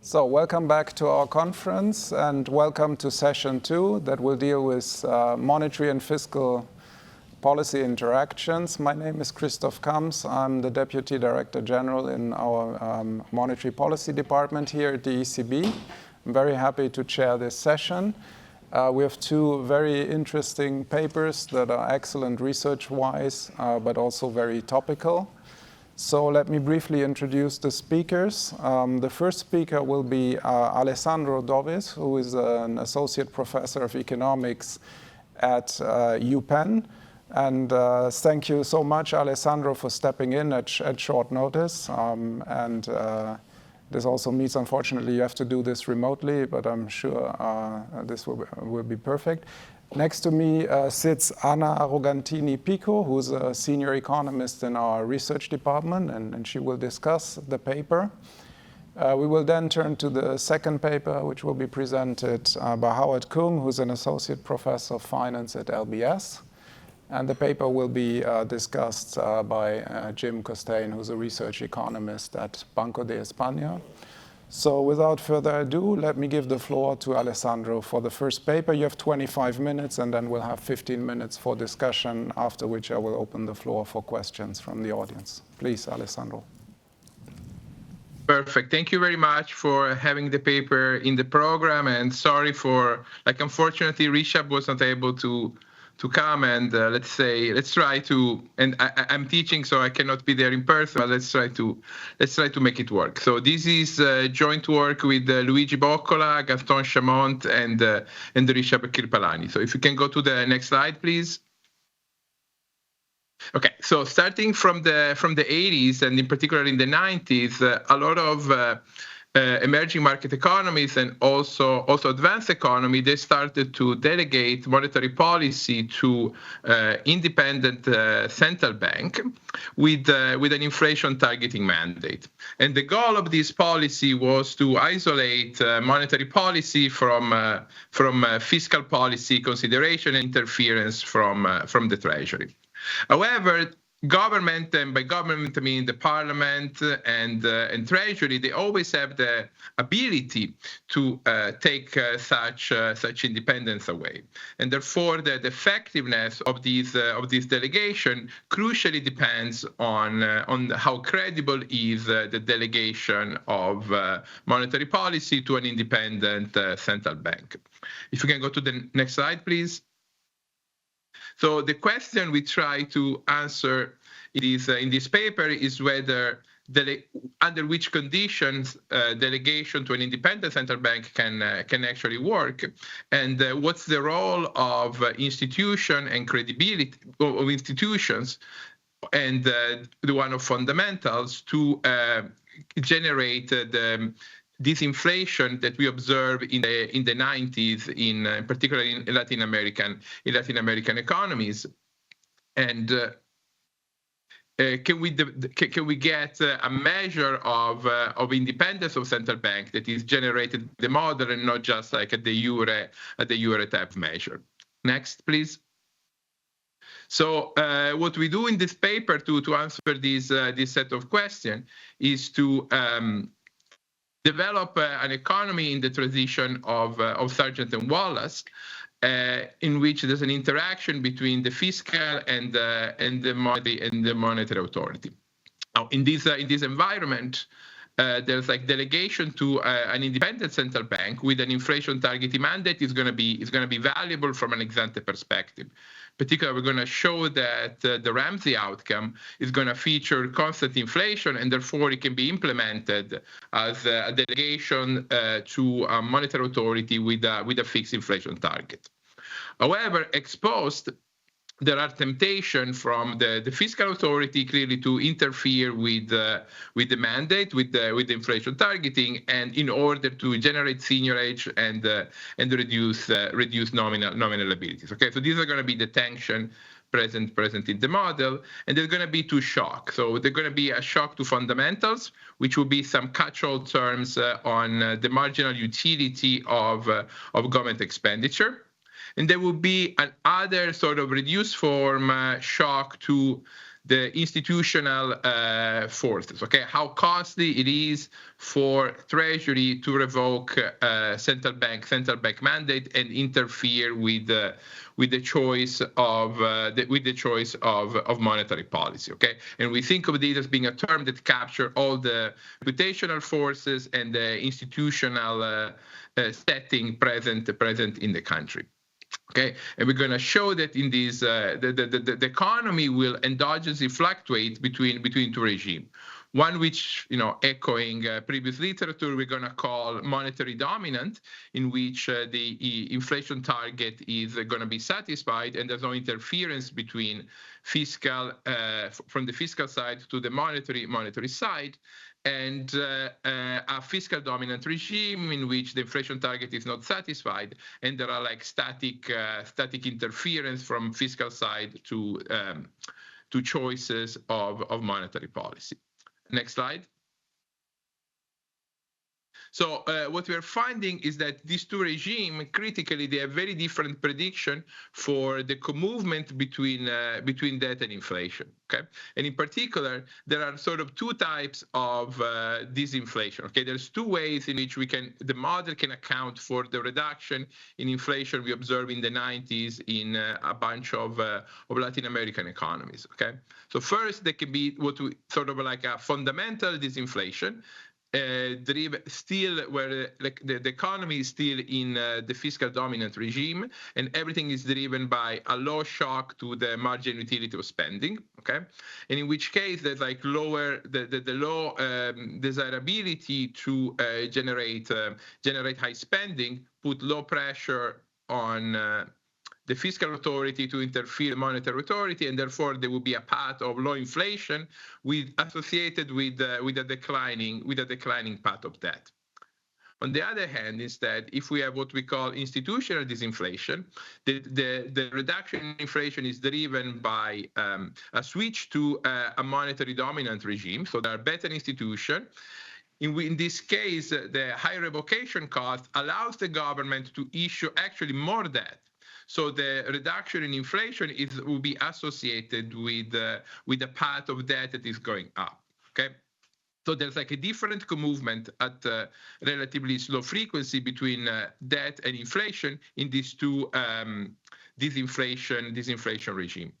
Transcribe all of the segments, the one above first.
So welcome back to our conference and welcome to session 2 that will deal with monetary and fiscal policy interactions. My name is Christophe Kamps. I'm the Deputy Director General in our Monetary Policy Department here at the ECB. I'm very happy to chair this session. We have two very interesting papers that are excellent research-wise, but also very topical. So let me briefly introduce the speakers. The first speaker will be Alessandro Dovis, who is an associate professor of economics at UPenn. And thank you so much, Alessandro, for stepping in at short notice. This also means, unfortunately, you have to do this remotely, but I'm sure this will be perfect. Next to me sits Anna Rogantini Picco, who's a senior economist in our research department, and she will discuss the paper. We will then turn to the second paper, which will be presented by Howard Kung, who's an associate professor of finance at LBS. And the paper will be discussed by Jim Costain, who's a research economist at Banco de España. So without further ado, let me give the floor to Alessandro for the first paper. You have 25 minutes, and then we'll have 15 minutes for discussion, after which I will open the floor for questions from the audience. Please, Alessandro. Perfect. Thank you very much for having the paper in the program, and sorry for, unfortunately, Rishabh was not able to come, and let's try to, and I'm teaching, so I cannot be there in person, but let's try to make it work. So this is joint work with Luigi Bocola, Gaston, Chaumont, and Rishabh Kirpalani. So if you can go to the next slide, please. Okay, so starting from the 80s, and in particular in the 90s, a lot of emerging market economies and also advanced economy, they started to delegate monetary policy to independent central bank with an inflation targeting mandate. And the goal of this policy was to isolate monetary policy from fiscal policy consideration and interference from the Treasury. However, government, and by government I mean the parliament and Treasury, they always have the ability to take such independence away, and therefore the effectiveness of this delegation crucially depends on how credible is the delegation of monetary policy to an independent central bank. If you can go to the next slide, please. So the question we try to answer in this paper is whether under which conditions delegation to an independent central bank can actually work, and what's the role of institution and credibility of institutions and the one of fundamentals to generate disinflation that we observe in the 90s, in particular in Latin American economies, and can we get a measure of independence of central bank that is generated by the model and not just like a de jure type measure? Next, please. So what we do in this paper to answer this set of questions is to develop an economy in the tradition of Sargent and Wallace, in which there's an interaction between the fiscal and the monetary authority. Now, in this environment, there's like delegation to an independent central bank with an inflation targeting mandate is going to be valuable from an ex ante perspective. Particularly, we're going to show that the Ramsey outcome is going to feature constant inflation, and therefore it can be implemented as a delegation to a monetary authority with a fixed inflation target. However, ex post, there are temptations from the fiscal authority clearly to interfere with the mandate, with the inflation targeting, and in order to generate seigniorage and reduce nominal liabilities. Okay, so these are going to be the tension present in the model, and there's going to be two shocks. So there's going to be a shock to fundamentals, which will be some catch-all terms on the marginal utility of government expenditure. And there will be another sort of reduced form shock to the institutional forces. Okay, how costly it is for Treasury to revoke central bank mandate and interfere with the choice of monetary policy. Okay, and we think of this as being a term that captures all the reputational forces and the institutional setting present in the country. Okay, and we're going to show that in these the economy will endogenously fluctuate between two regimes. One which, echoing previous literature, we're going to call monetary dominant, in which the inflation target is going to be satisfied and there's no interference between fiscal from the fiscal side to the monetary side, and a fiscal dominant regime in which the inflation target is not satisfied, and there are like static interference from fiscal side to choices of monetary policy. Next slide. So what we are finding is that these two regimes, critically, they have very different prediction for the co-movement between debt and inflation. Okay, and in particular, there are sort of two types of disinflation. Okay, there's two ways in which the model can account for the reduction in inflation we observe in the 90s in a bunch of Latin American economies. Okay, so first, there can be what we sort of like a fundamental disinflation. Still where the economy is still in the fiscal dominant regime, and everything is driven by a low shock to the marginal utility of spending. Okay, and in which case there's like lower the low desirability to generate high spending, put low pressure on the fiscal authority to interfere in monetary authority, and therefore there will be a path of low inflation associated with a declining path of debt. On the other hand, instead, if we have what we call institutional disinflation, the reduction in inflation is driven by a switch to a monetary dominant regime, so there are better institutions. In this case, the high revocation cost allows the government to issue actually more debt. So the reduction in inflation will be associated with the path of debt that is going up. Okay, so there's like a different movement at relatively slow frequency between debt and inflation in these two disinflation regime.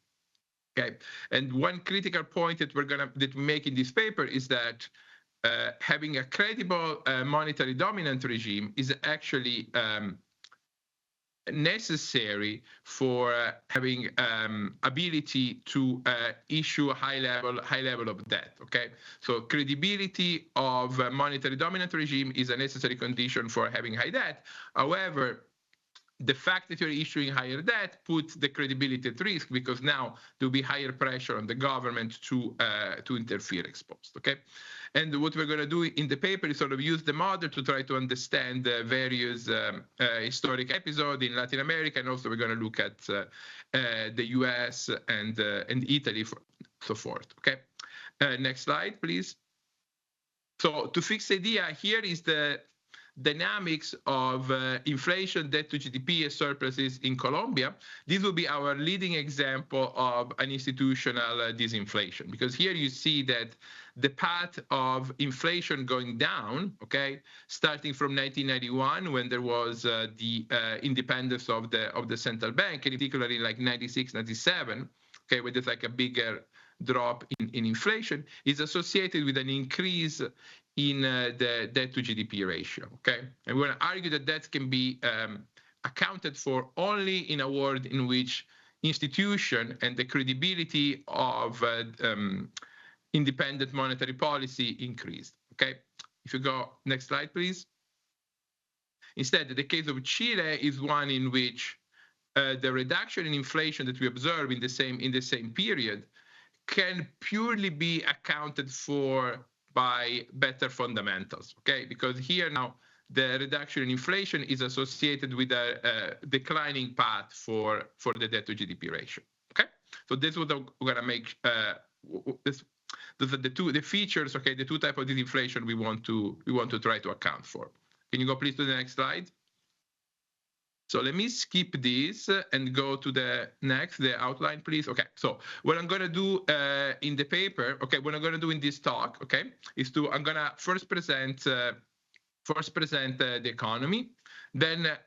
Okay, and one critical point that we make in this paper is that having a credible monetary dominant regime is actually necessary for having ability to issue a high level of debt. Okay, so credibility of monetary dominant regime is a necessary condition for having high debt. However, the fact that you're issuing higher debt puts the credibility at risk, because now there'll be higher pressure on the government to interfere exposed. Okay, and what we're going to do in the paper is sort of use the model to try to understand the various historic episodes in Latin America, and also we're going to look at the US and Italy, so forth. Okay, next slide, please. So to fix the idea, here is the dynamics of inflation, debt to GDP, and surpluses in Colombia. This will be our leading example of an institutional disinflation, because here you see that the path of inflation going down, okay, starting from 1991, when there was the independence of the central bank, and particularly like 96, 97, okay, where there's like a bigger drop in inflation, is associated with an increase in the debt to GDP ratio. Okay, and we're going to argue that that can be accounted for only in a world in which institution and the credibility of independent monetary policy increased. Okay, if you go next slide, please. Instead, the case of Chile is one in which the reduction in inflation that we observe in the same period can purely be accounted for by better fundamentals. Okay, because here now the reduction in inflation is associated with a declining path for the debt to GDP ratio. Okay, so this is what we're going to make. Those are the features. Okay, the two types of disinflation we want to try to account for. Can you go please to the next slide? So let me skip this and go to the next, the outline, please. Okay, so what I'm going to do in the paper, okay, what I'm going to do in this talk, okay, is I'm going to first present the economy, then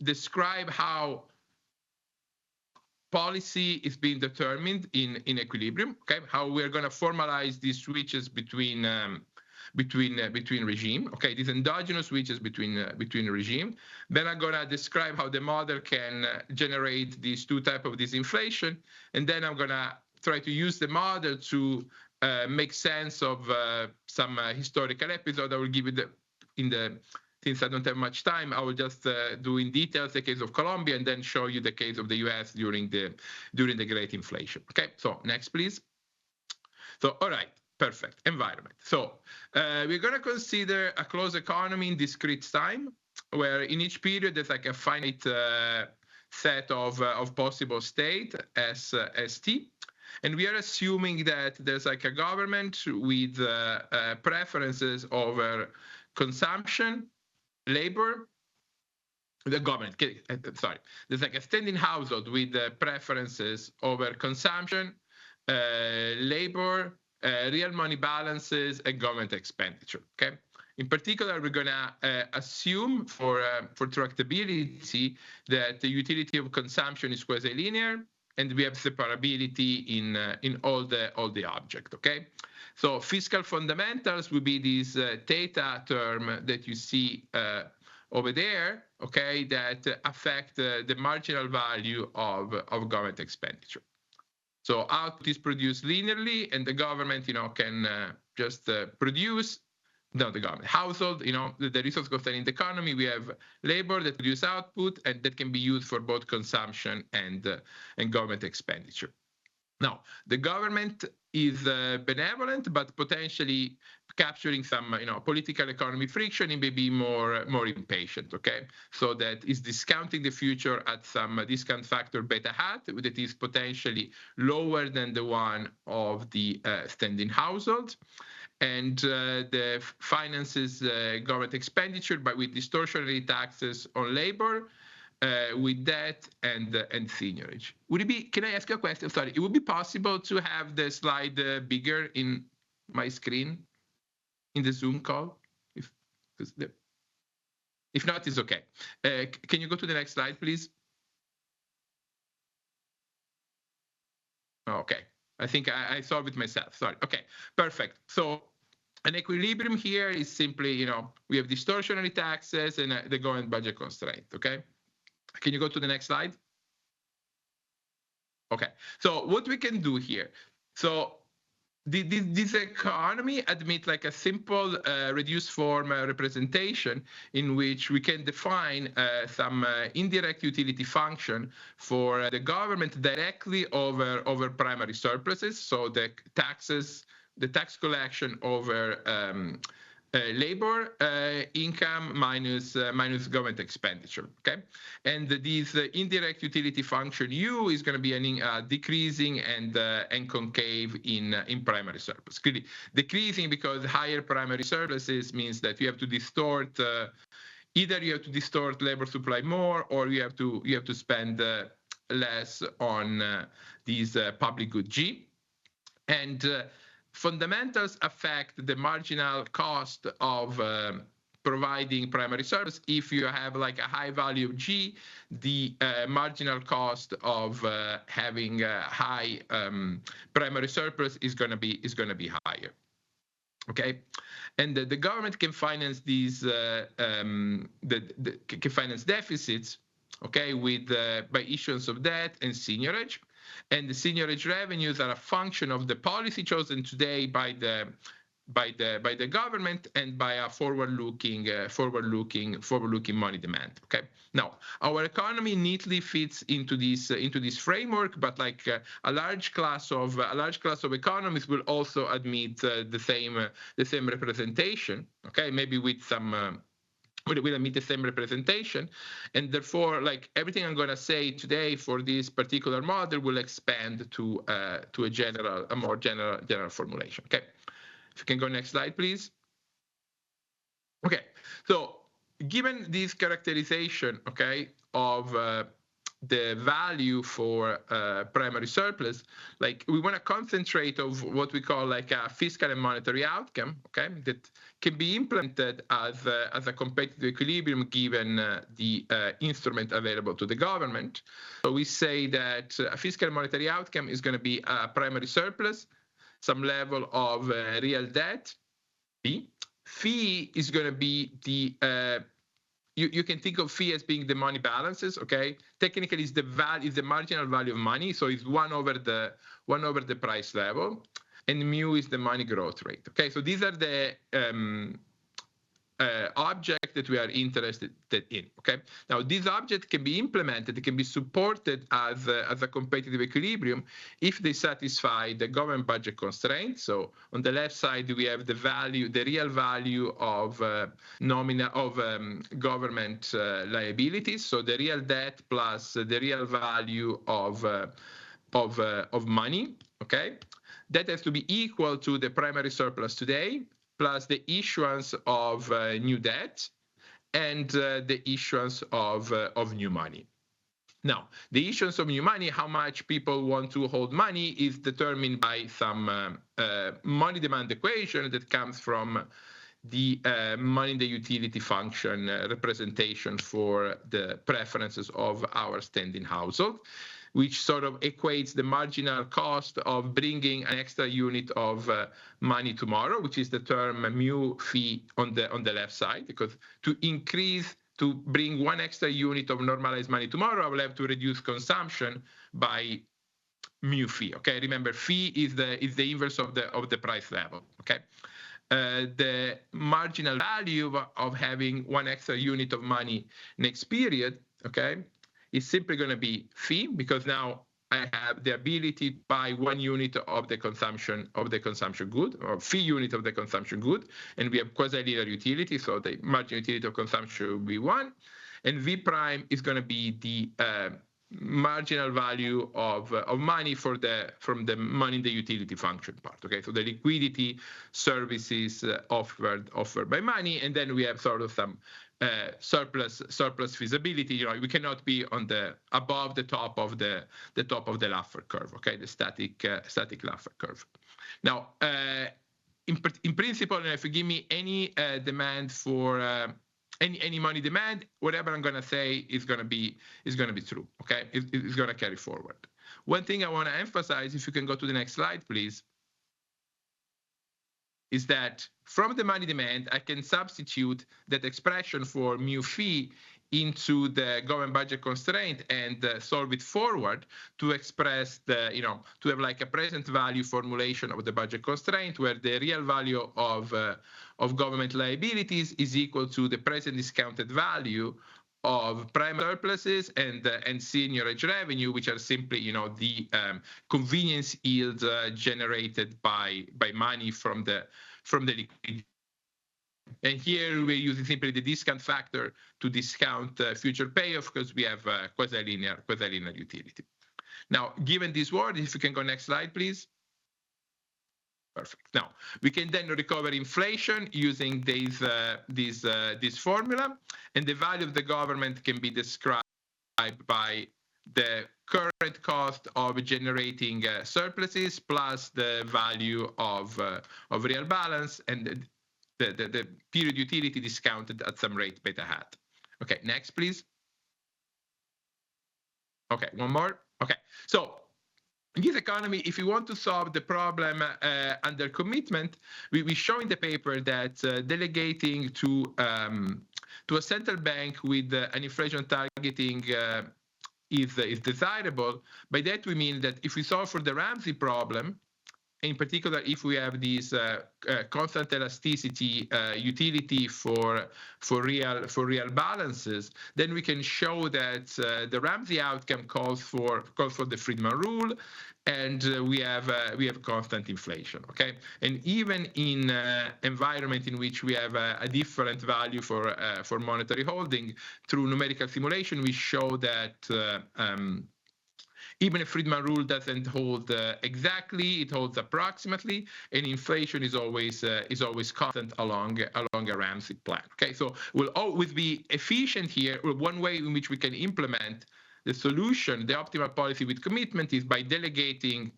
describe how policy is being determined in equilibrium, okay, how we're going to formalize these switches between regime, okay, these endogenous switches between regime. Then I'm going to describe how the model can generate these two types of disinflation, and then I'm going to try to use the model to make sense of some historical episode. I will give you since I don't have much time, I will just do in details the case of Colombia and then show you the case of the US during the Great Inflation. Okay, so next, please. So, all right, perfect. Environment. So we're going to consider a closed economy in discrete time, where in each period there's like a finite set of possible state as T. And we are assuming that there's like a government with preferences over consumption, labor, the government, sorry, there's like a standing household with preferences over consumption, labor, real money balances, and government expenditure, okay? In particular, we're going to assume for tractability that the utility of consumption is quasi-linear, and we have separability in all the object, okay? So fiscal fundamentals will be this theta term that you see over there, okay, that affect the marginal value of government expenditure. So output is produced linearly, and the government, can just produce. No, the government, household, the resource constrained economy. We have labor that produce output, and that can be used for both consumption and government expenditure. Now, the government is benevolent, but potentially capturing some, political economy friction. It may be more impatient. Okay, so that is discounting the future at some discount factor beta hat that is potentially lower than the one of the standing household, and the finances government expenditure, but with distortionary taxes on labor. With debt and seniorage. Would it be? Can I ask you a question? Sorry, it would be possible to have the slide bigger in my screen in the Zoom call? If not, it's okay. Can you go to the next slide, please? Okay, I think I solved it myself. Sorry. Okay, perfect. So an equilibrium here is simply, we have distortionary taxes and the government budget constraint. Okay. Can you go to the next slide? Okay, so what we can do here. So this economy admits like a simple reduced form representation in which we can define some indirect utility function for the government directly over primary surpluses. So the tax collection over labor income minus government expenditure, okay? And this indirect utility function U is going to be a decreasing and concave in primary surplus. Clearly decreasing because higher primary surpluses means that you have to distort either you have to distort labor supply more, or you have to spend less on these public good G. And fundamentals affect the marginal cost of providing primary service. If you have like a high value of G, the marginal cost of having a high primary surplus is going to be higher. Okay, and the government can finance these can finance deficits. Okay, with by issuance of debt and seniorage. And the seniorage revenues are a function of the policy chosen today by the government and by a forward-looking money demand. Okay. Now, our economy neatly fits into this framework, but like a large class of economies will also admit the same representation. Okay, maybe with some. Will admit the same representation, and therefore, like everything I'm going to say today for this particular model will expand to a more general formulation. Okay, if you can go next slide, please. Okay, so given this characterization, okay, of the value for primary surplus, like we want to concentrate of what we call like a fiscal and monetary outcome, okay, that can be implemented as a competitive equilibrium given the instrument available to the government. So we say that a fiscal and monetary outcome is going to be a primary surplus, some level of real debt. Fee is going to be the you can think of fee as being the money balances, okay? Technically, it's the marginal value of money, so it's 1 over the price level, and mu is the money growth rate, okay? So these are the object that we are interested in, okay? Now, this object can be implemented, it can be supported as a competitive equilibrium if they satisfy the government budget constraint. So on the left side, we have the real value of government liabilities. So the real debt plus the real value of money, okay? That has to be equal to the primary surplus today, plus the issuance of new debt and the issuance of new money. Now, the issuance of new money, how much people want to hold money, is determined by some money demand equation that comes from the money in the utility function representation for the preferences of our standing household, which sort of equates the marginal cost of bringing an extra unit of money tomorrow, which is the term mu fee on the left side, because to bring 1 extra unit of normalized money tomorrow, I will have to reduce consumption by mu fee. Okay, remember, fee is the inverse of the price level. Okay. The marginal value of having 1 extra unit of money next period, okay, is simply going to be fee, because now I have the ability to buy 1 unit of the consumption good, or fee unit of the consumption good, and we have quasi-linear utility, so the marginal utility of consumption will be 1, and V prime is going to be the marginal value of money from the money in the utility function part. Okay, so the liquidity services offered by money, and then we have sort of some surplus feasibility. You know, we cannot be above the top of the Laffer curve. Okay, the static Laffer curve. Now, in principle, if you give me any demand for any money demand, whatever I'm going to say is going to be true. Okay, it's going to carry forward. One thing I want to emphasize, if you can go to the next slide, please, is that from the money demand, I can substitute that expression for mu fee into the government budget constraint and solve it forward to express to have like a present value formulation of the budget constraint, where the real value of government liabilities is equal to the present discounted value of primary surpluses and seniorage revenue, which are simply the convenience yields generated by money from the liquidity. And here we're using simply the discount factor to discount future payoff, because we have quasi-linear utility. Now, given this word, if you can go next slide, please. Perfect. Now, we can then recover inflation using this formula, and the value of the government can be described by the current cost of generating surpluses plus the value of real balance, and the period utility discounted at some rate beta hat. Okay, next, please. Okay, one more. Okay, so in this economy, if you want to solve the problem under commitment, we show in the paper that delegating to a central bank with an inflation targeting is desirable. By that we mean that if we solve for the Ramsey problem, in particular, if we have this constant elasticity utility for real balances, then we can show that the Ramsey outcome calls for the Friedman rule, and we have constant inflation. Okay, and even in environment in which we have a different value for monetary holding, through numerical simulation, we show that Even if Friedman rule doesn't hold exactly, it holds approximately, and inflation is always constant along a Ramsey plan. Okay, so we'll always be efficient here. One way in which we can implement the solution, the optimal policy with commitment, is by delegating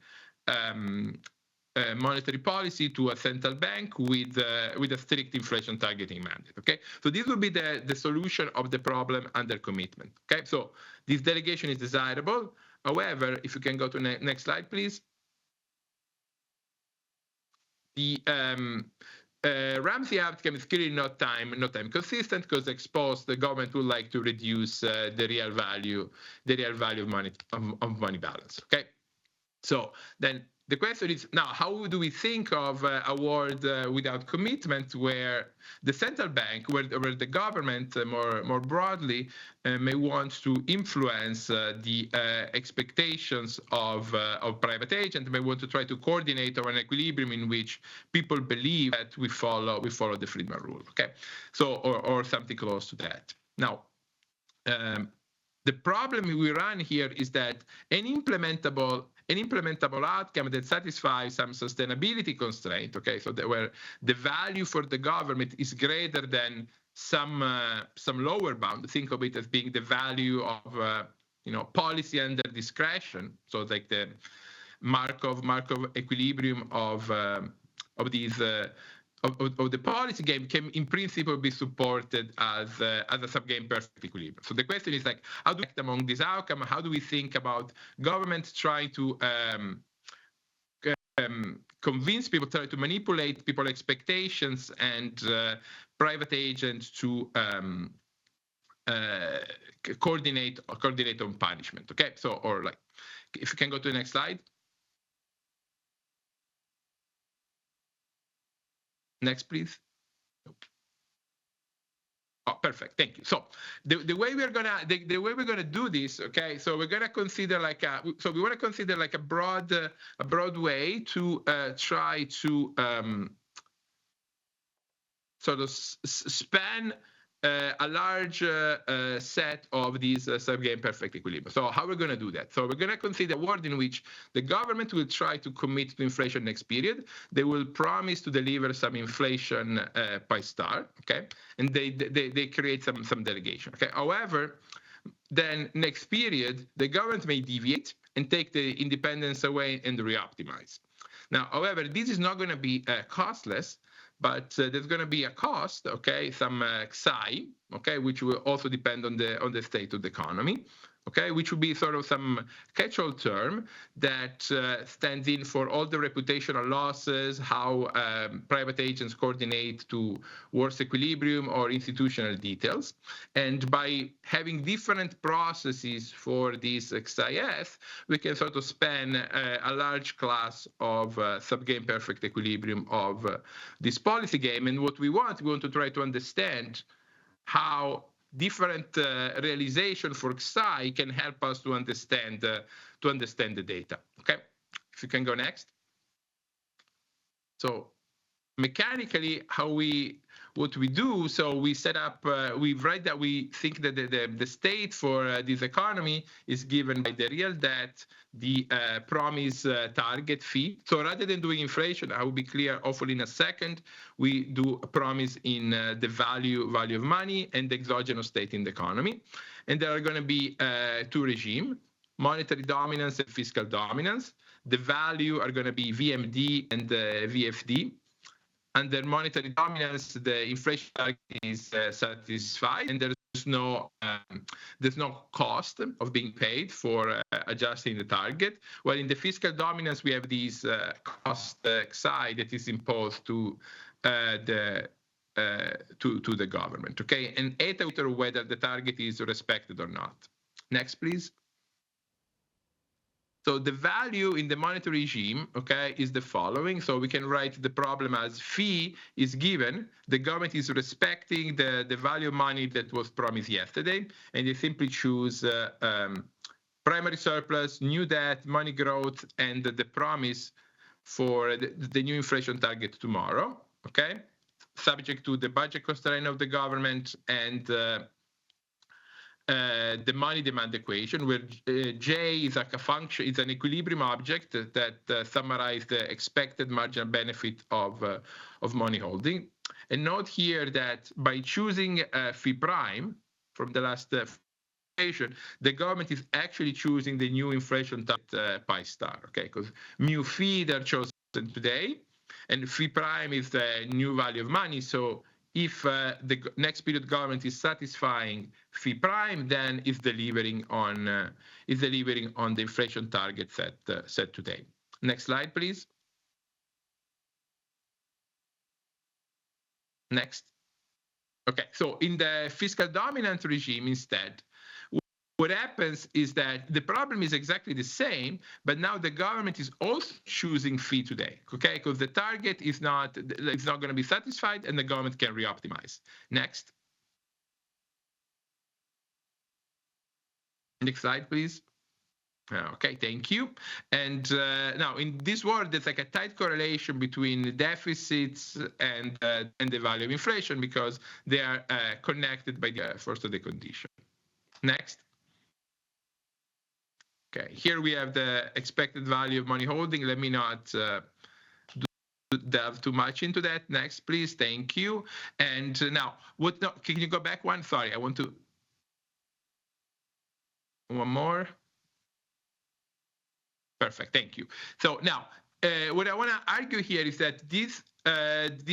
monetary policy to a central bank with a strict inflation targeting mandate. Okay, so this will be the solution of the problem under commitment. Okay, so this delegation is desirable. However, if you can go to next slide, please. The Ramsey outcome is clearly not time consistent, because exposed the government would like to reduce the real value of money balance. Okay, so then the question is now, how do we think of a world without commitment, where the central bank, where the government more broadly may want to influence the expectations of private agents, may want to try to coordinate an equilibrium in which people believe that we follow the Friedman rule. Okay, so or something close to that. Now, the problem we run here is that an implementable outcome that satisfies some sustainability constraint, okay, so that where the value for the government is greater than some lower bound. Think of it as being the value of policy under discretion. So like the Markov equilibrium of these. Of the policy game can in principle be supported as a subgame perfect equilibrium. So the question is like, how do we act among this outcome? How do we think about government trying to convince people, try to manipulate people's expectations, and private agents to coordinate on punishment? Okay, so, or like, if you can go to the next slide. Next, please. Oh, perfect. Thank you. So the way we're gonna do this, okay? So we're gonna consider we want to consider like a broad way to try to sort of span a large set of these subgame perfect equilibrium. So how we're going to do that? So we're going to consider a world in which the government will try to commit to inflation next period. They will promise to deliver some inflation by star, okay? And they create some delegation, okay? However, then next period, the government may deviate and take the independence away and re-optimize. Now, however, this is not going to be costless, but there's going to be a cost, okay, some psi, okay, which will also depend on the state of the economy, okay, which will be sort of some catch-all term that stands in for all the reputational losses, how private agents coordinate to worse equilibrium or institutional details. And by having different processes for this XIS, we can sort of span a large class of subgame perfect equilibrium of this policy game. And what we want to try to understand how different realization for psi can help us to understand the data. Okay, if you can go next. So mechanically, what we do, so we set up, we write that we think that the state for this economy is given by the real debt, the promise target fee. So rather than doing inflation, I will be clear hopefully in a second, we do a promise in the value of money and the exogenous state in the economy. And there are going to be two regimes, monetary dominance and fiscal dominance. The value are going to be VMD and VFD. Under monetary dominance, the inflation target is satisfied, and there's no cost of being paid for adjusting the target. While in the fiscal dominance, we have these cost psi that is imposed to the government. Okay, and eta whether the target is respected or not. Next, please. So the value in the monetary regime, okay, is the following. So we can write the problem as fee is given. The government is respecting the value of money that was promised yesterday, and they simply choose primary surplus, new debt, money growth, and the promise for the new inflation target tomorrow, okay, subject to the budget constraint of the government and the money demand equation, where J is like a function, it's an equilibrium object that summarizes the expected marginal benefit of money holding. And note here that by choosing phi prime from the last the government is actually choosing the new inflation target pi star, okay? Because mu phi they're chosen today, and phi prime is the new value of money. So if the next period government is satisfying phi prime, then is delivering on the inflation target set today. Next slide, please. Next. Okay, so in the fiscal dominant regime instead, what happens is that the problem is exactly the same, but now the government is also choosing phi today, okay? Because the target is not going to be satisfied, and the government can reoptimize. Next. Next slide, please. Okay, thank you. And now in this world, there's like a tight correlation between the deficits and the value of inflation, because they are connected by the first of the condition. Next. Okay, here we have the expected value of money holding. Let me not delve too much into that. Next, please. Thank you. And now, what? No, can you go back one? Sorry, I want to. One more. Perfect. Thank you. So now, what I want to argue here is that this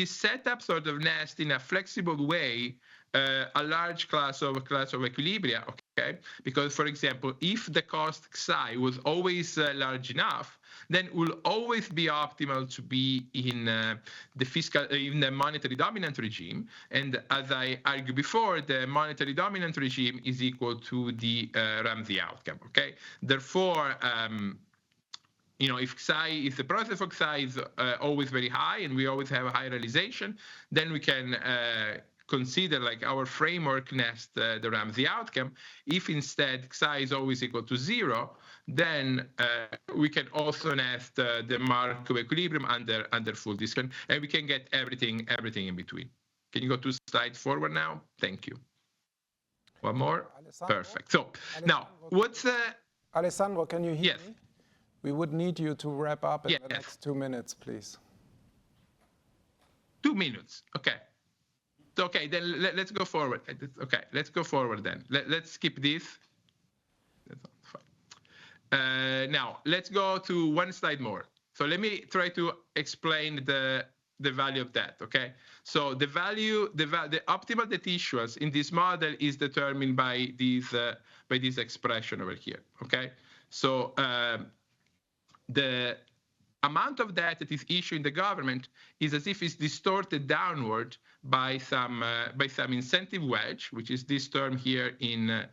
setup sort of nest in a flexible way a large class of equilibria. Okay, because for example, if the cost psi was always large enough, then it will always be optimal to be in the monetary dominant regime. And as I argued before, the monetary dominant regime is equal to the Ramsey outcome. Okay, therefore. If psi, if the process of psi is always very high and we always have a high realization, then we can consider like our framework nest the Ramsey outcome. If instead psi is always equal to 0, then we can also nest the Markov equilibrium under full discount, and we can get everything in between. Can you go 2 slides forward now? Thank you. One more. Alessandro? Perfect. So now, what's Alessandro, can you hear yes. me? We would need you to wrap up in the next 2 minutes, please. 2 minutes. Okay. Okay, then let's go forward. Okay, let's go forward then. Let's skip this. That's fine. Now, let's go to 1 slide more. So let me try to explain the value of that, okay? So the optimal debt issuance in this model is determined by this expression over here, okay? So the amount of debt that is issued in the government is as if it's distorted downward by some incentive wedge, which is this term here in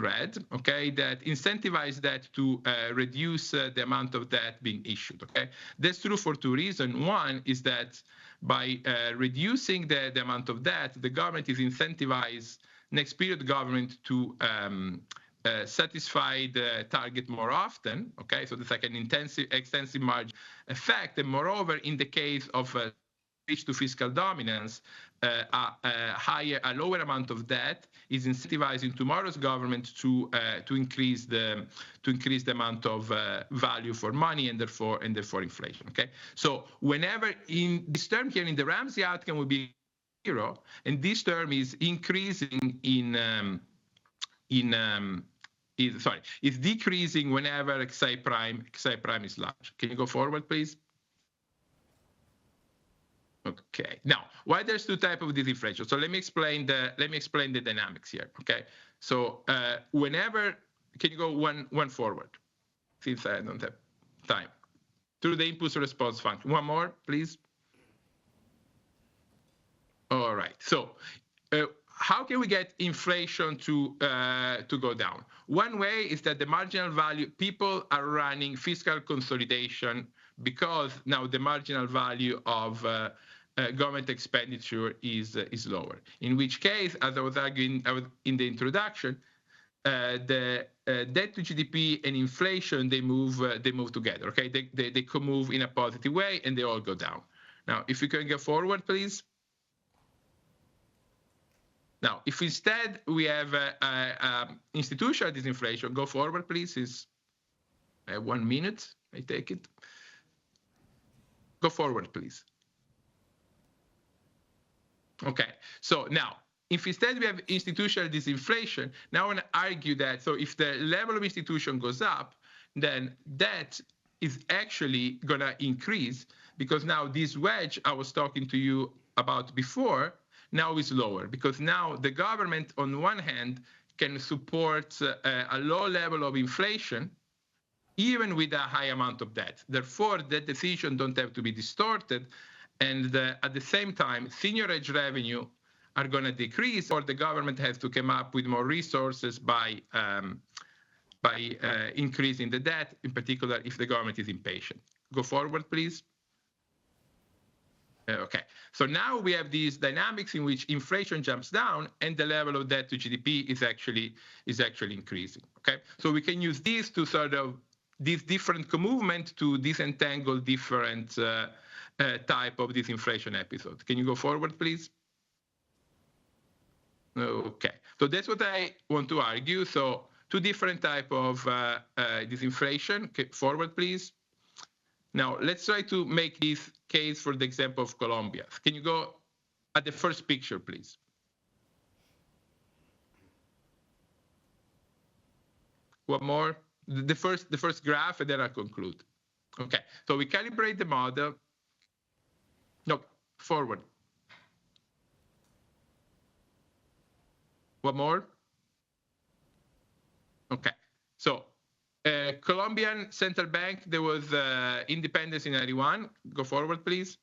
red, okay, that incentivizes that to reduce the amount of debt being issued, okay? That's true for 2 reasons. One is that by reducing the amount of debt, the government is incentivized next period government to satisfy the target more often, okay? So there's like an extensive margin effect. And moreover, in the case of switch to fiscal dominance, a lower amount of debt is incentivizing tomorrow's government to increase the amount of value for money and therefore inflation, okay? So whenever in this term here in the Ramsey outcome will be 0, and this term is increasing is decreasing whenever psi prime is large. Can you go forward, please? Okay. Now, why there's 2 types of disinflation? So let me explain the dynamics here. Okay. So whenever, can you go one forward? Since I don't have time. Through the impulse response function. One more, please. All right. So. How can we get inflation to go down? One way is that the marginal value, people are running fiscal consolidation because now the marginal value of government expenditure is lower. In which case, as I was arguing in the introduction, the debt to GDP and inflation they move together. Okay, they move in a positive way and they all go down. Now, if you can go forward, please. Now, if instead we have institutional disinflation, go forward, please. Is 1 minute, I take it. Go forward, please. Okay, so now, if instead we have institutional disinflation, now I want to argue that, so if the level of institution goes up, then debt is actually going to increase, because now this wedge I was talking to you about before now is lower, because now the government on one hand can support a low level of inflation even with a high amount of debt. Therefore, that decision don't have to be distorted, and at the same time, senior age revenue are going to decrease, or the government has to come up with more resources by increasing the debt, in particular if the government is impatient. Go forward, please. Okay, so now we have these dynamics in which inflation jumps down and the level of debt to GDP is actually increasing. Okay, so we can use these to sort of this different movement to disentangle different type of disinflation episode. Can you go forward, please? Okay, so that's what I want to argue. So two different type of disinflation. Okay, forward, please. Now, let's try to make this case for the example of Colombia. Can you go at the first picture, please? One more. The first graph, and then I'll conclude. Okay, so we calibrate the model. No, forward. One more. Okay, so Colombian central bank, there was independence in 91. Go forward, please.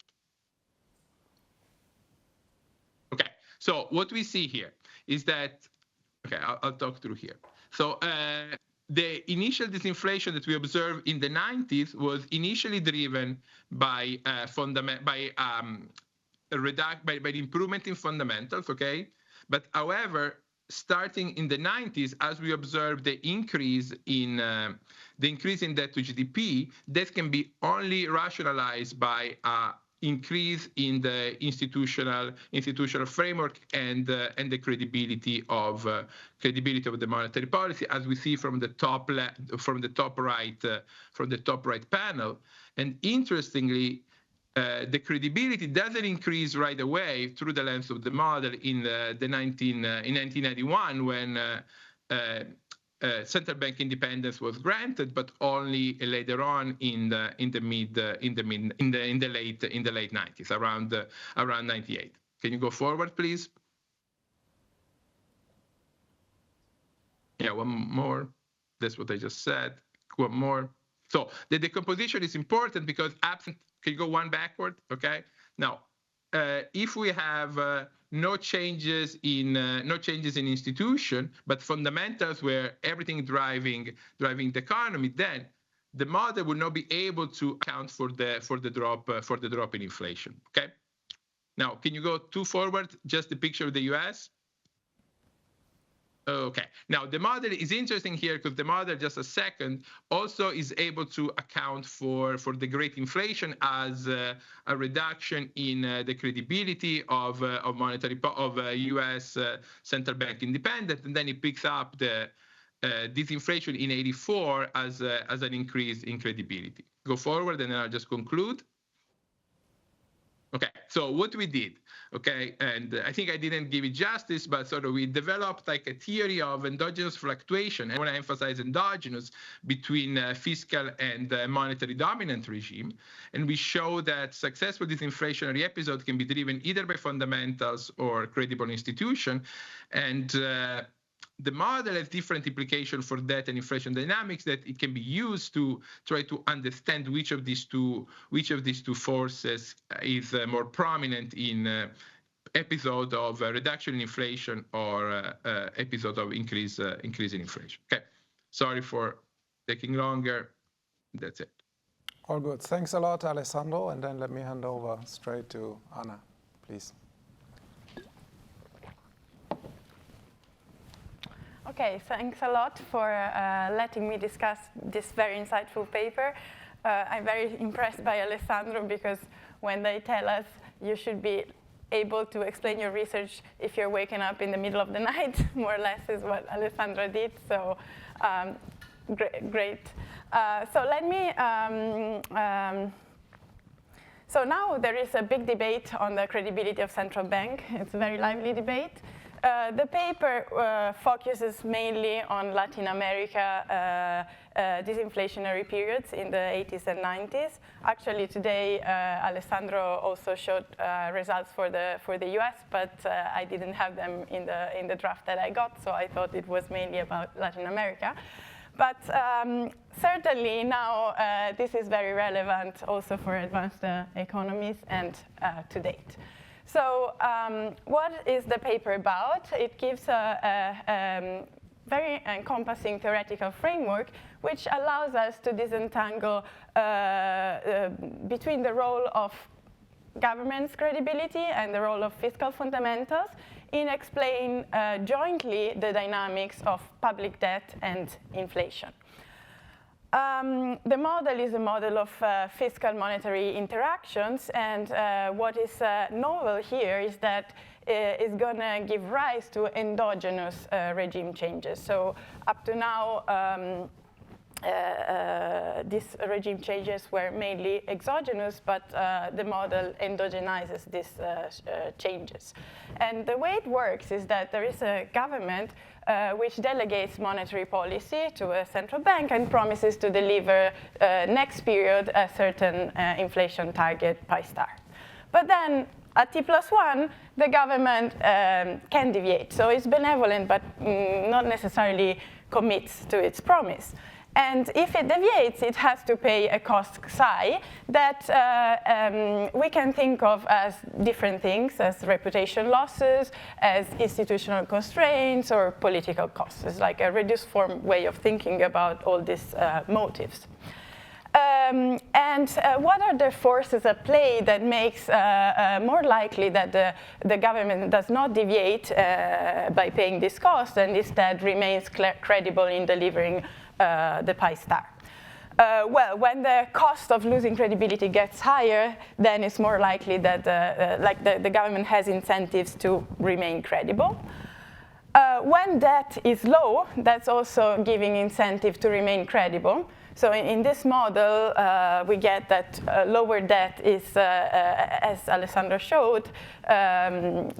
Okay, so what we see here is that, okay, I'll talk through here. So the initial disinflation that we observed in the 90s was initially driven by the improvement in fundamentals, okay? But however, starting in the 90s, as we observed the increase in debt to GDP, that can be only rationalized by increase in the institutional framework and the credibility of the monetary policy, as we see from the top right panel. And interestingly, the credibility doesn't increase right away through the lens of the model in 1991 when central bank independence was granted, but only later on in the late 90s, around 98. Can you go forward, please? Yeah, one more. That's what I just said. One more. So the decomposition is important because absent. Can you go one backward? Okay. Now, if we have no changes in institution, but fundamentals where everything driving the economy, then the model will not be able to account for the drop in inflation. Okay. Now, can you go two forward? Just the picture of the U.S. Okay, now the model is interesting here because the model, just a second, also is able to account for the great inflation as a reduction in the credibility of U.S. central bank independence, and then it picks up the disinflation in 84 as an increase in credibility. Go forward, and then I'll just conclude. Okay, so what we did, okay, and I think I didn't give it justice, but sort of we developed like a theory of endogenous fluctuation. I want to emphasize endogenous between fiscal and monetary dominant regime. And we show that successful disinflationary episode can be driven either by fundamentals or credible institution. And the model has different implications for debt and inflation dynamics that it can be used to try to understand which of these two forces is more prominent in episode of reduction in inflation or episode of increase in inflation. Okay, sorry for taking longer. That's it. All good. Thanks a lot, Alessandro. And then let me hand over straight to Anna, please. Okay, thanks a lot for letting me discuss this very insightful paper. I'm very impressed by Alessandro because when they tell us you should be able to explain your research if you're waking up in the middle of the night, more or less is what Alessandro did, so great. So let me, so now there is a big debate on the credibility of central bank. It's a very lively debate. The paper focuses mainly on Latin America disinflationary periods in the 80s and 90s. Actually, today Alessandro also showed results for the US, but I didn't have them in the draft that I got, so I thought it was mainly about Latin America. But certainly now this is very relevant also for advanced economies and to date. So what is the paper about? It gives a very encompassing theoretical framework which allows us to disentangle between the role of government's credibility and the role of fiscal fundamentals in explain jointly the dynamics of public debt and inflation. The model is a model of fiscal monetary interactions, and what is novel here is that it's going to give rise to endogenous regime changes. So up to now, these regime changes were mainly exogenous, but the model endogenizes these changes. And the way it works is that there is a government which delegates monetary policy to a central bank and promises to deliver next period a certain inflation target pi star. But then at T+1, the government can deviate. So it's benevolent, but not necessarily commits to its promise. And if it deviates, it has to pay a cost psi that we can think of as different things, as reputation losses, as institutional constraints, or political costs. It's like a reduced form way of thinking about all these motives. And what are the forces at play that makes more likely that the government does not deviate by paying this cost and instead remains credible in delivering the pi star? Well, when the cost of losing credibility gets higher, then it's more likely that the government has incentives to remain credible. When debt is low, that's also giving incentive to remain credible. So in this model, we get that lower debt is, as Alessandro showed,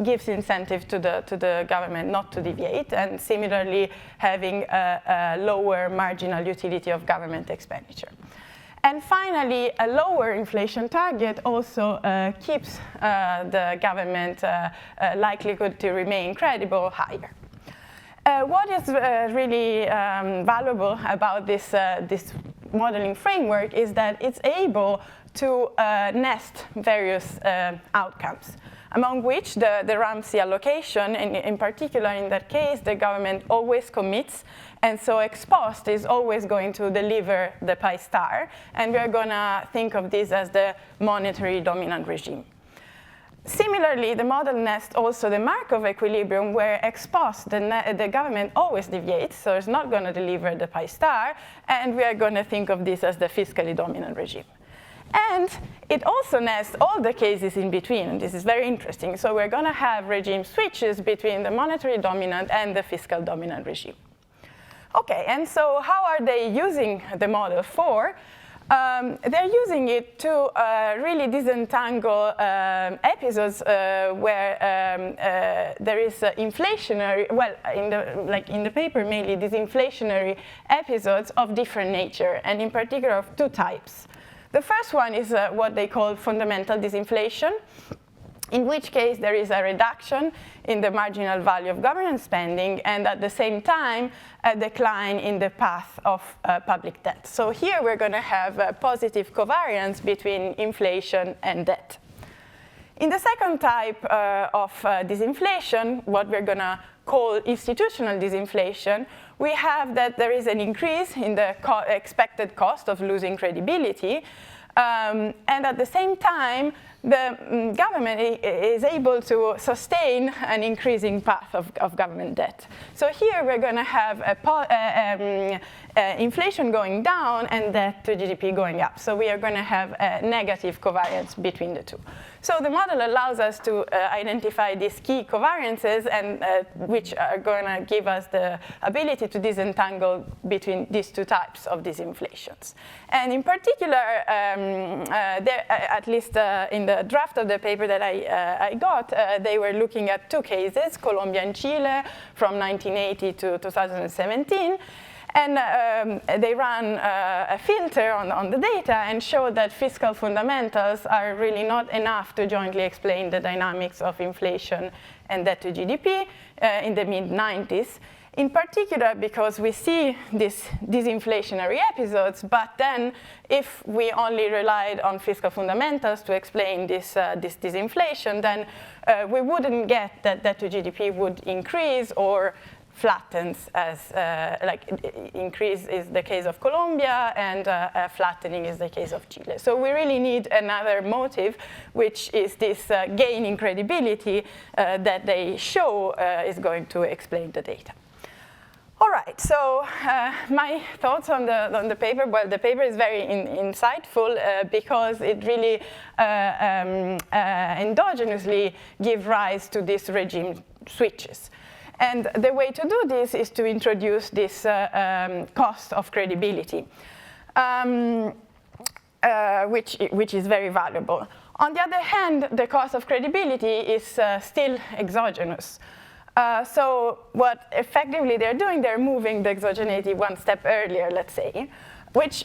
gives incentive to the government not to deviate, and similarly having a lower marginal utility of government expenditure. And finally, a lower inflation target also keeps the government likelihood to remain credible higher. What is really valuable about this modeling framework is that it's able to nest various outcomes, among which the Ramsey allocation, and in particular in that case, the government always commits, and so ex post is always going to deliver the pi star, and we're going to think of this as the monetary dominant regime. Similarly, the model nests also the Markov equilibrium, where ex post the government always deviates, so it's not going to deliver the pi star, and we are going to think of this as the fiscally dominant regime. And it also nests all the cases in between, and this is very interesting. So we're going to have regime switches between the monetary dominant and the fiscal dominant regime. Okay, and so how are they using the model for? They're using it to really disentangle episodes where there is inflationary, well, in the paper mainly, these inflationary episodes of different nature, and in particular of two types. The first one is what they call fundamental disinflation, in which case there is a reduction in the marginal value of government spending, and at the same time, a decline in the path of public debt. So here we're going to have a positive covariance between inflation and debt. In the second type of disinflation, what we're going to call institutional disinflation, we have that there is an increase in the expected cost of losing credibility, and at the same time, the government is able to sustain an increasing path of government debt. So here we're going to have inflation going down and debt to GDP going up. So we are going to have a negative covariance between the two. So the model allows us to identify these key covariances, and which are going to give us the ability to disentangle between these two types of disinflations. And in particular, at least in the draft of the paper that I got, they were looking at two cases, Colombia and Chile, from 1980 to 2017. And they ran a filter on the data and showed that fiscal fundamentals are really not enough to jointly explain the dynamics of inflation and debt to GDP in the mid-90s. In particular, because we see these disinflationary episodes, but then if we only relied on fiscal fundamentals to explain this disinflation, then we wouldn't get that debt to GDP would increase or flattens, as increase is the case of Colombia, and flattening is the case of Chile. So we really need another motive, which is this gain in credibility that they show is going to explain the data. All right, so my thoughts on the paper. Well, the paper is very insightful because it really endogenously gives rise to these regime switches. And the way to do this is to introduce this cost of credibility, which is very valuable. On the other hand, the cost of credibility is still exogenous. So what effectively they're doing, they're moving the exogeneity one step earlier, let's say, which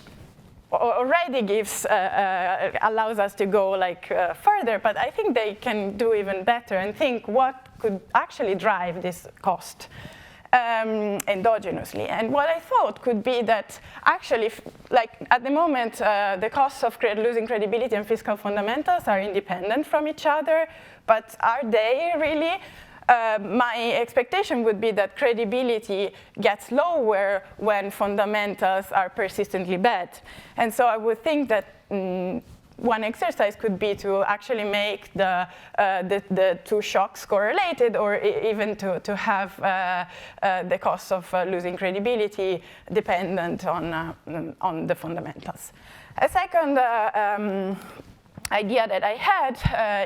already gives, allows us to go further, but I think they can do even better and think what could actually drive this cost endogenously. And what I thought could be that actually, at the moment, the costs of losing credibility and fiscal fundamentals are independent from each other, but are they really? My expectation would be that credibility gets lower when fundamentals are persistently bad. And so I would think that one exercise could be to actually make the two shocks correlated, or even to have the cost of losing credibility dependent on the fundamentals. A second idea that I had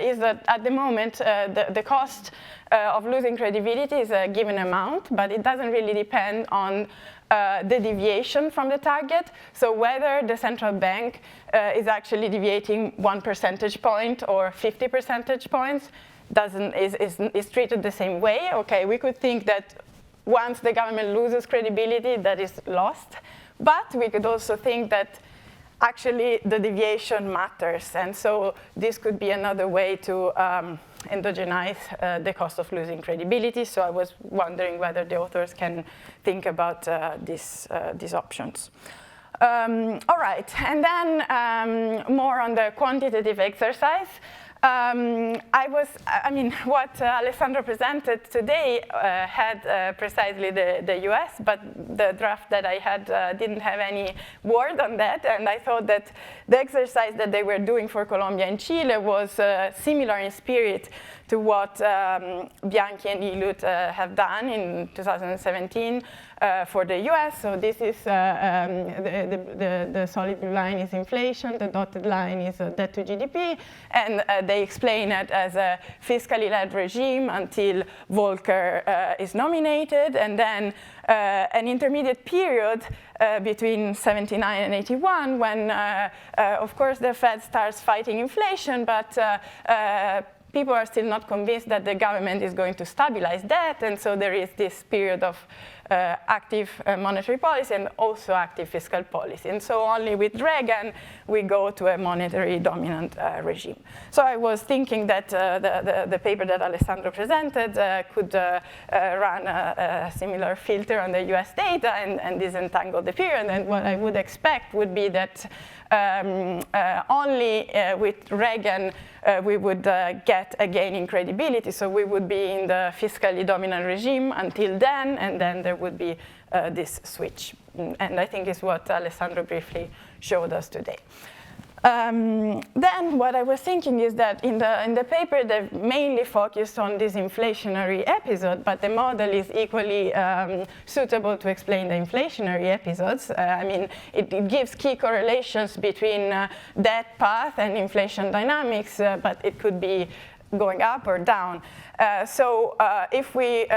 is that at the moment the cost of losing credibility is a given amount, but it doesn't really depend on the deviation from the target. So whether the central bank is actually deviating 1 percentage point or 50 percentage points is treated the same way. Okay, we could think that once the government loses credibility, that is lost. But we could also think that actually the deviation matters. And so this could be another way to endogenize the cost of losing credibility. So I was wondering whether the authors can think about these options. All right, and then more on the quantitative exercise. What Alessandro presented today had precisely the US, but the draft that I had didn't have any word on that, and I thought that the exercise that they were doing for Colombia and Chile was similar in spirit to what Bianchi and Ilut have done in 2017 for the US. So this is the solid blue line is inflation, the dotted line is debt to GDP, and they explain it as a fiscally led regime until Volcker is nominated, and then an intermediate period between 79 and 81 when, of course, the Fed starts fighting inflation, but people are still not convinced that the government is going to stabilize debt, and so there is this period of active monetary policy and also active fiscal policy. And so only with Reagan we go to a monetary dominant regime. So I was thinking that the paper that Alessandro presented could run a similar filter on the US data and disentangle the period. And what I would expect would be that only with Reagan we would get a gain in credibility. So we would be in the fiscally dominant regime until then, and then there would be this switch. And I think is what Alessandro briefly showed us today. Then what I was thinking is that in the paper they mainly focused on this inflationary episode, but the model is equally suitable to explain the inflationary episodes. I mean, it gives key correlations between that path and inflation dynamics, but it could be going up or down. So if we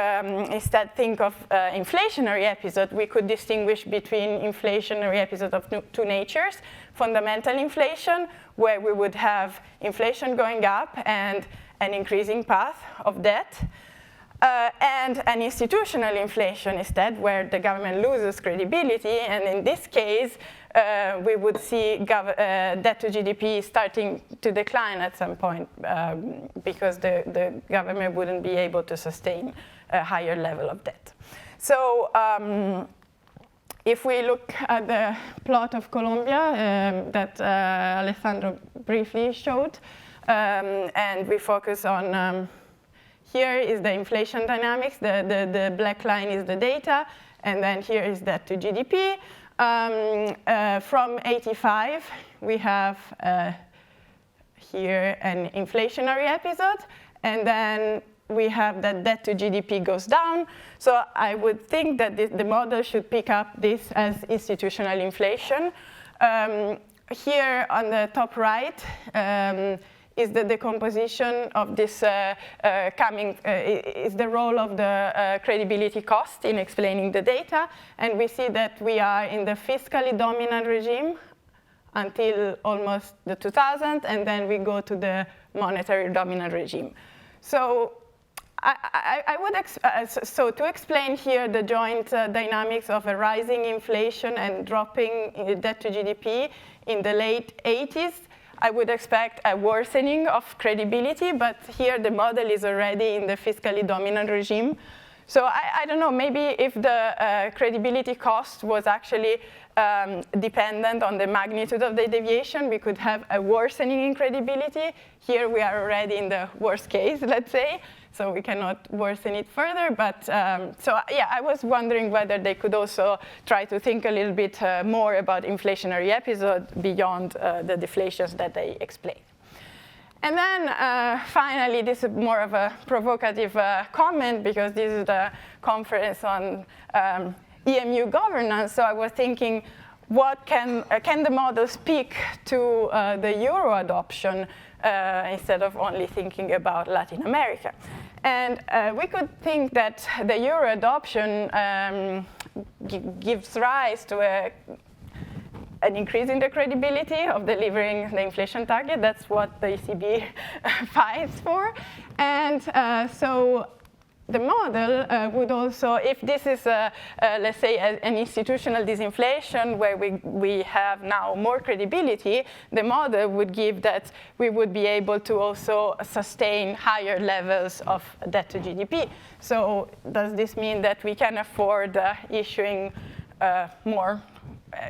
instead think of inflationary episode, we could distinguish between inflationary episodes of two natures: fundamental inflation, where we would have inflation going up and an increasing path of debt, and an institutional inflation instead, where the government loses credibility, and in this case, we would see debt to GDP starting to decline at some point because the government wouldn't be able to sustain a higher level of debt. So if we look at the plot of Colombia that Alessandro briefly showed, and we focus on here is the inflation dynamics, the black line is the data, and then here is debt to GDP. From 85, we have here an inflationary episode, and then we have that debt to GDP goes down. So I would think that the model should pick up this as institutional inflation. Here on the top right is the decomposition of this is the role of the credibility cost in explaining the data. And we see that we are in the fiscally dominant regime until almost the 2000, and then we go to the monetary dominant regime. So so to explain here the joint dynamics of a rising inflation and dropping debt to GDP in the late 80s, I would expect a worsening of credibility, but here the model is already in the fiscally dominant regime. So I don't know, maybe if the credibility cost was actually dependent on the magnitude of the deviation, we could have a worsening in credibility. Here we are already in the worst case, let's say, so we cannot worsen it further. But so yeah, I was wondering whether they could also try to think a little bit more about inflationary episode beyond the deflations that they explained. And then finally, this is more of a provocative comment, because this is the conference on EMU governance. So I was thinking, what can the model speak to the euro adoption instead of only thinking about Latin America? And we could think that the euro adoption gives rise to an increase in the credibility of delivering the inflation target. That's what the ECB fights for. And so the model would also, if this is, let's say, an institutional disinflation where we have now more credibility, the model would give that we would be able to also sustain higher levels of debt to GDP. So does this mean that we can afford issuing more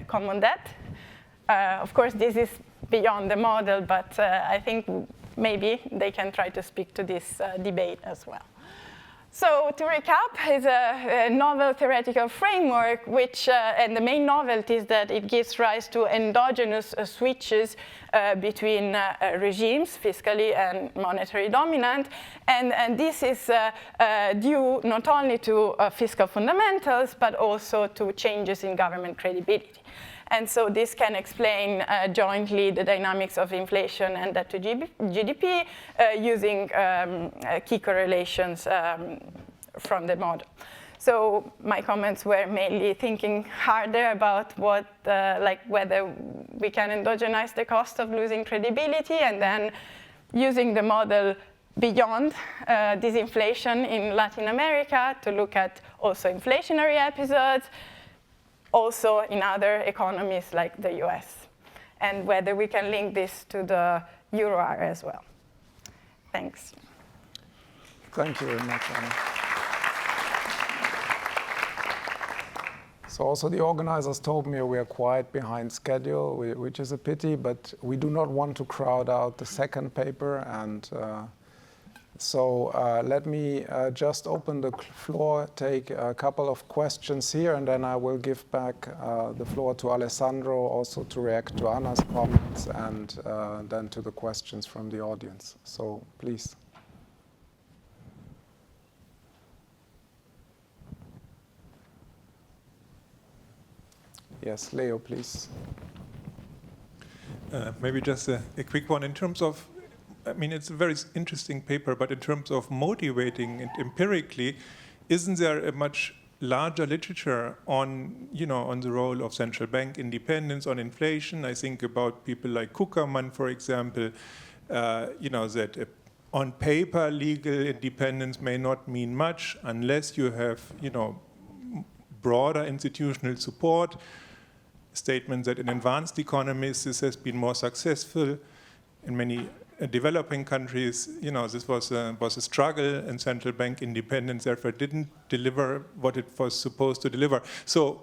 common debt? Of course, this is beyond the model, but I think maybe they can try to speak to this debate as well. So to recap, is a novel theoretical framework, which, and the main novelty is that it gives rise to endogenous switches between regimes, fiscally and monetary dominant. And this is due not only to fiscal fundamentals, but also to changes in government credibility. And so this can explain jointly the dynamics of inflation and debt to GDP using key correlations from the model. So my comments were mainly thinking harder about what, like whether we can endogenize the cost of losing credibility, and then using the model beyond disinflation in Latin America to look at also inflationary episodes, also in other economies like the US, and whether we can link this to the euro area as well. Thanks. Thank you very much, Anna. So also the organizers told me we are quite behind schedule, which is a pity, but we do not want to crowd out the second paper, and So let me just open the floor, take a couple of questions here, and then I will give back the floor to Alessandro also to react to Anna's comments and then to the questions from the audience. So please. Yes, Leo, please. Maybe just a quick one in terms of, I mean, it's a very interesting paper, but in terms of motivating it empirically, isn't there a much larger literature on, on the role of central bank independence, on inflation? I think about people like Kuckerman, for example, that on paper legal independence may not mean much unless you have, broader institutional support. Statement that in advanced economies this has been more successful. In many developing countries, this was a struggle, and central bank independence therefore didn't deliver what it was supposed to deliver. So,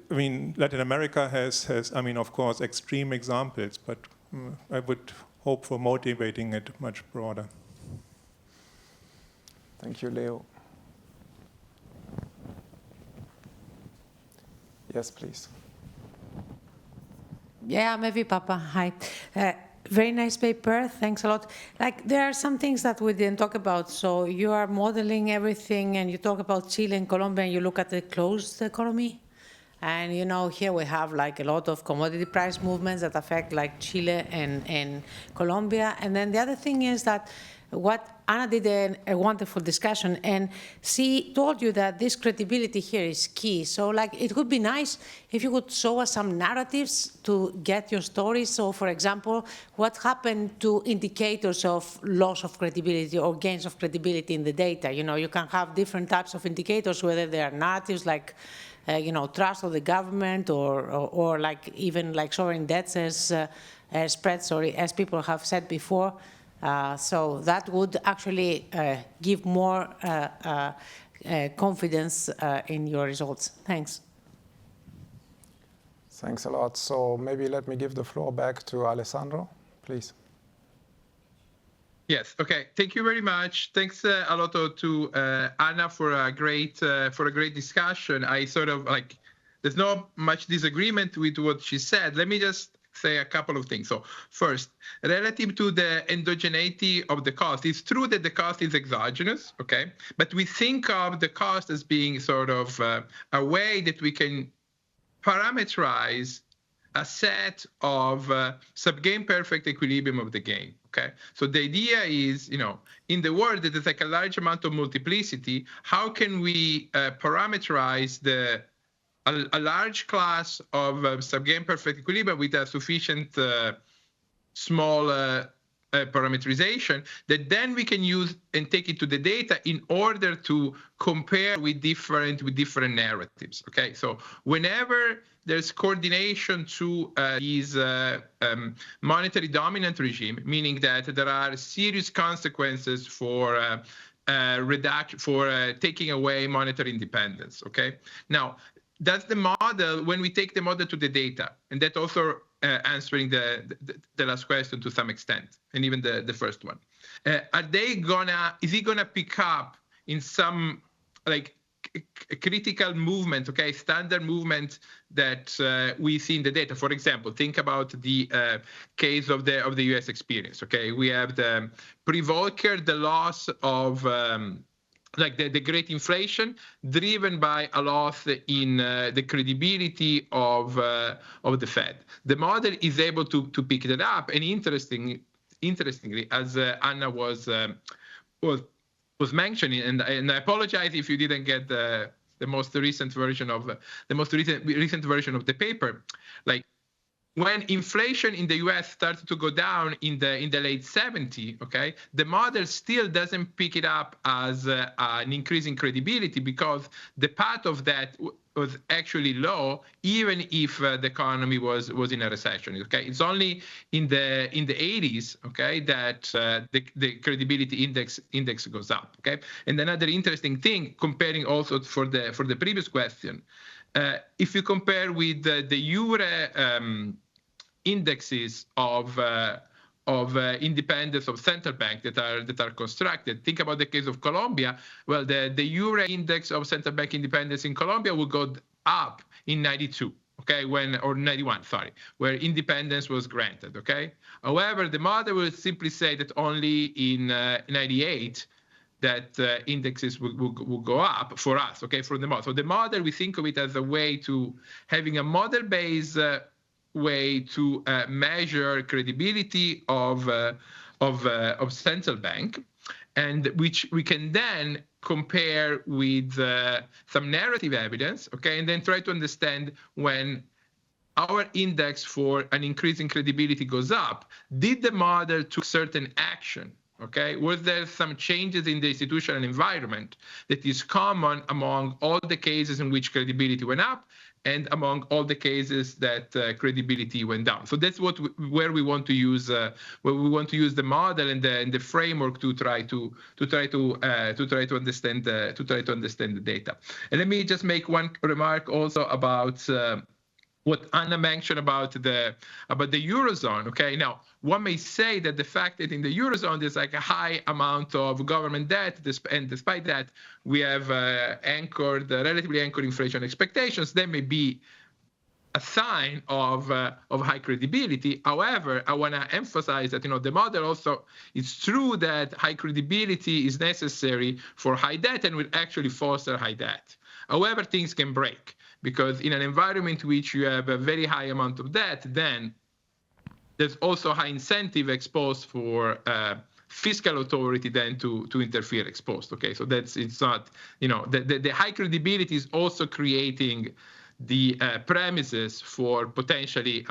Latin America has of course, extreme examples, but I would hope for motivating it much broader. Thank you, Leo. Yes, please. Yeah, maybe Papa. Hi. Very nice paper. Thanks a lot. There are some things that we didn't talk about. So you are modeling everything, and you talk about Chile and Colombia, and you look at the closed economy. And here we have a lot of commodity price movements that affect Chile and Colombia. And then the other thing is that what Anna did a wonderful discussion, and she told you that this credibility here is key. So it would be nice if you could show us some narratives to get your story. So for example, what happened to indicators of loss of credibility or gains of credibility in the data? You can have different types of indicators, whether they are narratives trust of the government or even sovereign debts as spreads, as people have said before. So that would actually give more confidence in your results. Thanks. Thanks a lot. So maybe let me give the floor back to Alessandro, please. Yes. Okay. Thank you very much. Thanks a lot to Anna for a great discussion. I sort of there's not much disagreement with what she said. Let me just say a couple of things. So first, relative to the endogeneity of the cost, it's true that the cost is exogenous, okay? But we think of the cost as being sort of a way that we can parameterize a set of sub-game perfect equilibrium of the game, okay? So the idea is, in the world that there's a large amount of multiplicity, how can we parameterize a large class of sub-game perfect equilibrium with a sufficient small parameterization that then we can use and take it to the data in order to compare with different narratives. Okay, so whenever there's coordination to these monetary dominant regime, meaning that there are serious consequences for taking away monetary independence. Okay, now. That's the model when we take the model to the data, and that also answering the last question to some extent, and even the first one. Is it gonna pick up in some critical movement, okay, standard movement that we see in the data? For example, think about the case of the US experience. Okay, we have the pre-Volcker, the loss of the great inflation driven by a loss in the credibility of the Fed. The model is able to pick that up, and interestingly, as Anna was mentioning, and I apologize if you didn't get the most recent version of the paper, when inflation in the US started to go down in the late 70s, okay, the model still doesn't pick it up as an increase in credibility because the path of that was actually low, even if the economy was in a recession. Okay, it's only in the 80s, okay, that the credibility index goes up. Okay, and another interesting thing, comparing also for the previous question, if you compare with the Euro indexes of independence of central bank that are constructed. Think about the case of Colombia. Well, the Euro index of central bank independence in Colombia will go up in 92. Okay, or 91, sorry, where independence was granted. Okay, however, the model will simply say that only in 98 that indexes will go up for us. Okay, for the model. So the model, we think of it as a way to having a model-based way to measure credibility of central bank, and which we can then compare with some narrative evidence, okay, and then try to understand when our index for an increase in credibility goes up, did the model take certain action, okay? Was there some changes in the institutional environment that is common among all the cases in which credibility went up and among all the cases that credibility went down? So that's where we want to use the model and the framework to try to understand the data. And let me just make one remark also about what Anna mentioned about the Eurozone. Okay, now one may say that the fact that in the Eurozone there's like a high amount of government debt, and despite that we have relatively anchored inflation expectations, that may be a sign of high credibility. However, I want to emphasize that the model also, it's true that high credibility is necessary for high debt and will actually foster high debt. However, things can break, because in an environment in which you have a very high amount of debt, then there's also high incentive exposed for fiscal authority then to interfere exposed. Okay, so it's not, the high credibility is also creating the premises for potentially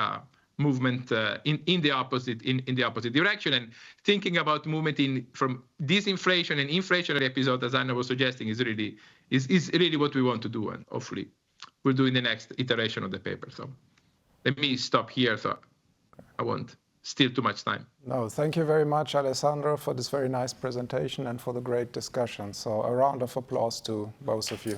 movement in the opposite direction. And thinking about movement from disinflation and inflationary episode, as Anna was suggesting, is really what we want to do, and hopefully we'll do in the next iteration of the paper. So let me stop here, so I won't steal too much time. No, thank you very much, Alessandro, for this very nice presentation and for the great discussion. So a round of applause to both of you.